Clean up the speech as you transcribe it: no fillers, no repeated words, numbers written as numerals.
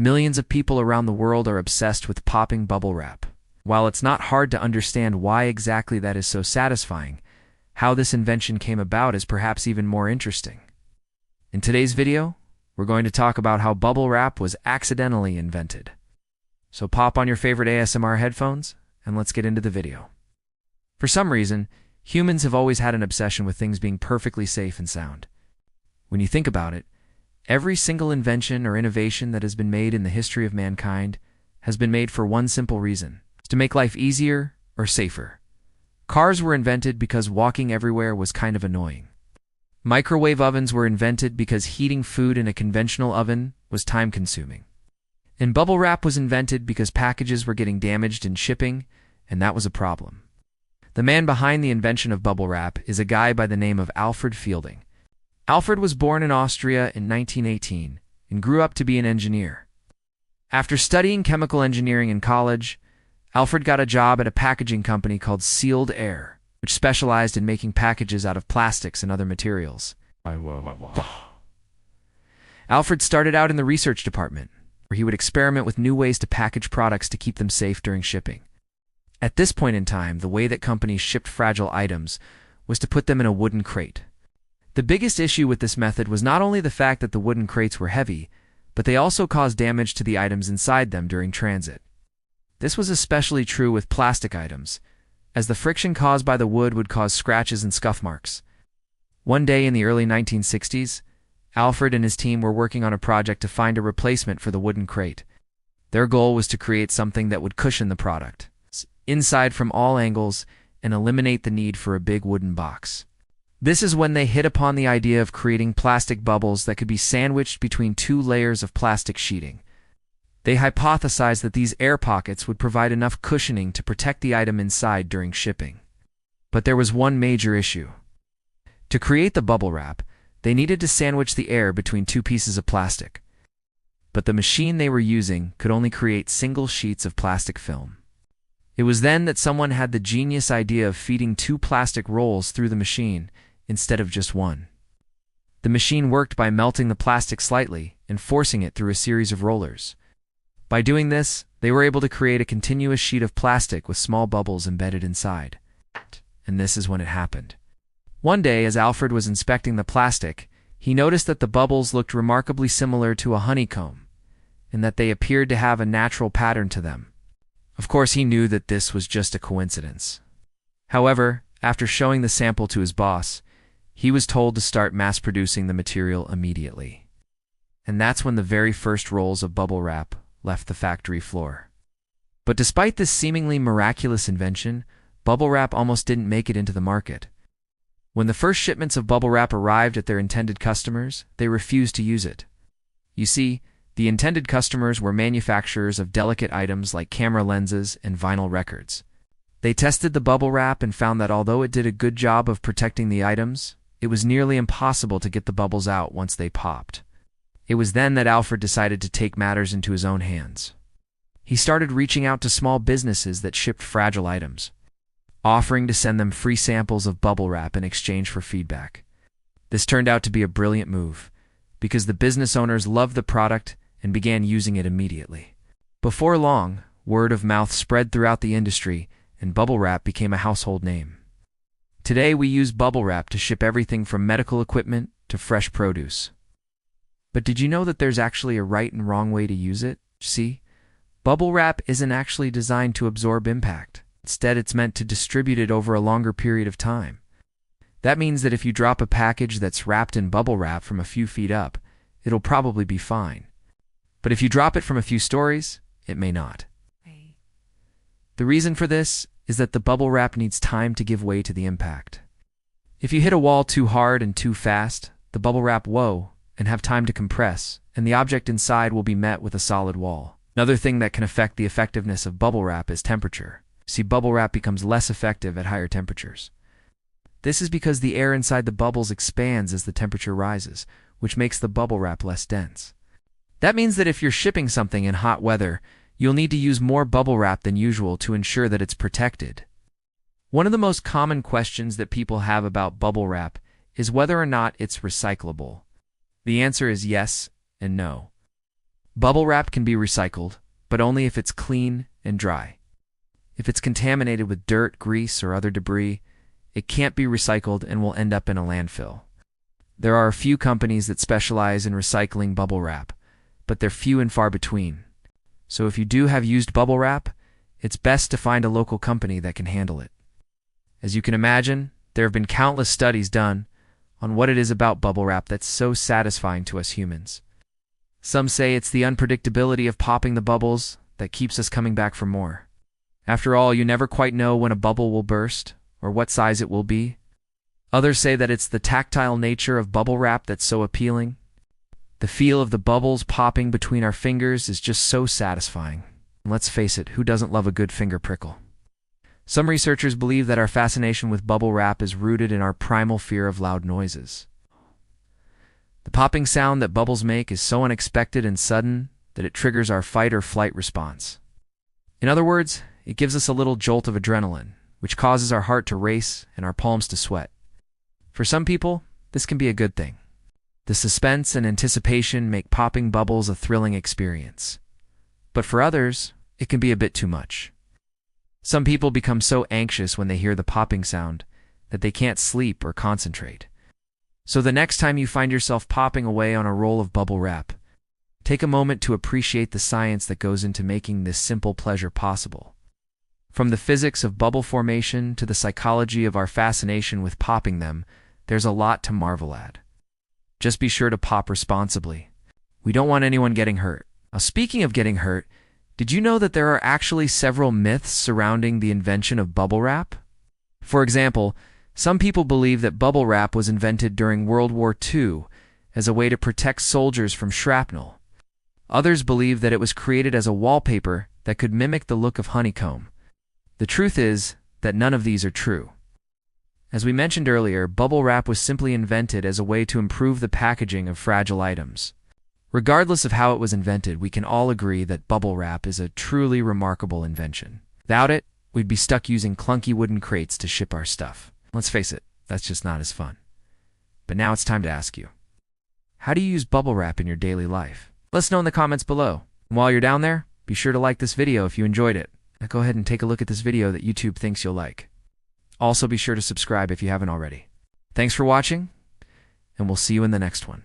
Millions of people around the world are obsessed with popping bubble wrap. While it's not hard to understand why exactly that is so satisfying, how this invention came about is perhaps even more interesting. In today's video, we're going to talk about how bubble wrap was accidentally invented. So pop on your favorite ASMR headphones, and let's get into the video. For some reason, humans have always had an obsession with things being perfectly safe and sound. When you think about it, every single invention or innovation that has been made in the history of mankind has been made for one simple reason: to make life easier or safer. Cars were invented because walking everywhere was kind of annoying. Microwave ovens were invented because heating food in a conventional oven was time-consuming. And bubble wrap was invented because packages were getting damaged in shipping, and that was a problem. The man behind the invention of bubble wrap is a guy by the name of Alfred Fielding. Alfred was born in Austria in 1918 and grew up to be an engineer. After studying chemical engineering in college, Alfred got a job at a packaging company called Sealed Air, which specialized in making packages out of plastics and other materials. Alfred started out in the research department, where he would experiment with new ways to package products to keep them safe during shipping. At this point in time, the way that companies shipped fragile items was to put them in a wooden crate. The biggest issue with this method was not only the fact that the wooden crates were heavy, but they also caused damage to the items inside them during transit. This was especially true with plastic items, as the friction caused by the wood would cause scratches and scuff marks. One day in the early 1960s, Alfred and his team were working on a project to find a replacement for the wooden crate. Their goal was to create something that would cushion the product inside from all angles and eliminate the need for a big wooden box. This is when they hit upon the idea of creating plastic bubbles that could be sandwiched between two layers of plastic sheeting. They hypothesized that these air pockets would provide enough cushioning to protect the item inside during shipping. But there was one major issue. To create the bubble wrap, they needed to sandwich the air between two pieces of plastic. But the machine they were using could only create single sheets of plastic film. It was then that someone had the genius idea of feeding two plastic rolls through the machine instead of just one. The machine worked by melting the plastic slightly and forcing it through a series of rollers. By doing this, they were able to create a continuous sheet of plastic with small bubbles embedded inside. And this is when it happened. One day, as Alfred was inspecting the plastic, he noticed that the bubbles looked remarkably similar to a honeycomb, and that they appeared to have a natural pattern to them. Of course, he knew that this was just a coincidence. However, after showing the sample to his boss, he was told to start mass-producing the material immediately. And that's when the very first rolls of bubble wrap left the factory floor. But despite this seemingly miraculous invention, bubble wrap almost didn't make it into the market. When the first shipments of bubble wrap arrived at their intended customers, they refused to use it. You see, the intended customers were manufacturers of delicate items like camera lenses and vinyl records. They tested the bubble wrap and found that although it did a good job of protecting the items, it was nearly impossible to get the bubbles out once they popped. It was then that Alfred decided to take matters into his own hands. He started reaching out to small businesses that shipped fragile items, offering to send them free samples of bubble wrap in exchange for feedback. This turned out to be a brilliant move, because the business owners loved the product and began using it immediately. Before long, word of mouth spread throughout the industry, and bubble wrap became a household name. Today, we use bubble wrap to ship everything from medical equipment to fresh produce. But did you know that there's actually a right and wrong way to use it? See, bubble wrap isn't actually designed to absorb impact. Instead, it's meant to distribute it over a longer period of time. That means that if you drop a package that's wrapped in bubble wrap from a few feet up, it'll probably be fine. But if you drop it from a few stories, it may not. The reason for this is that the bubble wrap needs time to give way to the impact. If you hit a wall too hard and too fast, the bubble wrap will and have time to compress, and the object inside will be met with a solid wall. Another thing that can affect the effectiveness of bubble wrap is temperature. See, bubble wrap becomes less effective at higher temperatures. This is because the air inside the bubbles expands as the temperature rises, which makes the bubble wrap less dense. That means that if you're shipping something in hot weather, you'll need to use more bubble wrap than usual to ensure that it's protected. One of the most common questions that people have about bubble wrap is whether or not it's recyclable. The answer is yes and no. Bubble wrap can be recycled, but only if it's clean and dry. If it's contaminated with dirt, grease, or other debris, it can't be recycled and will end up in a landfill. There are a few companies that specialize in recycling bubble wrap, but they're few and far between. So if you do have used bubble wrap, it's best to find a local company that can handle it. As you can imagine, there have been countless studies done on what it is about bubble wrap that's so satisfying to us humans. Some say it's the unpredictability of popping the bubbles that keeps us coming back for more. After all, you never quite know when a bubble will burst or what size it will be. Others say that it's the tactile nature of bubble wrap that's so appealing. The feel of the bubbles popping between our fingers is just so satisfying. And let's face it, who doesn't love a good finger prickle? Some researchers believe that our fascination with bubble wrap is rooted in our primal fear of loud noises. The popping sound that bubbles make is so unexpected and sudden that it triggers our fight or flight response. In other words, it gives us a little jolt of adrenaline, which causes our heart to race and our palms to sweat. For some people, this can be a good thing. The suspense and anticipation make popping bubbles a thrilling experience. But for others, it can be a bit too much. Some people become so anxious when they hear the popping sound that they can't sleep or concentrate. So the next time you find yourself popping away on a roll of bubble wrap, take a moment to appreciate the science that goes into making this simple pleasure possible. From the physics of bubble formation to the psychology of our fascination with popping them, there's a lot to marvel at. Just be sure to pop responsibly. We don't want anyone getting hurt. Now, speaking of getting hurt, did you know that there are actually several myths surrounding the invention of bubble wrap? For example, some people believe that bubble wrap was invented during World War II as a way to protect soldiers from shrapnel. Others believe that it was created as a wallpaper that could mimic the look of honeycomb. The truth is that none of these are true. As we mentioned earlier, bubble wrap was simply invented as a way to improve the packaging of fragile items. Regardless of how it was invented, we can all agree that bubble wrap is a truly remarkable invention. Without it, we'd be stuck using clunky wooden crates to ship our stuff. Let's face it, that's just not as fun. But now it's time to ask you, how do you use bubble wrap in your daily life? Let us know in the comments below. And while you're down there, be sure to like this video if you enjoyed it. Now go ahead and take a look at this video that YouTube thinks you'll like. Also be sure to subscribe if you haven't already. Thanks for watching, and we'll see you in the next one.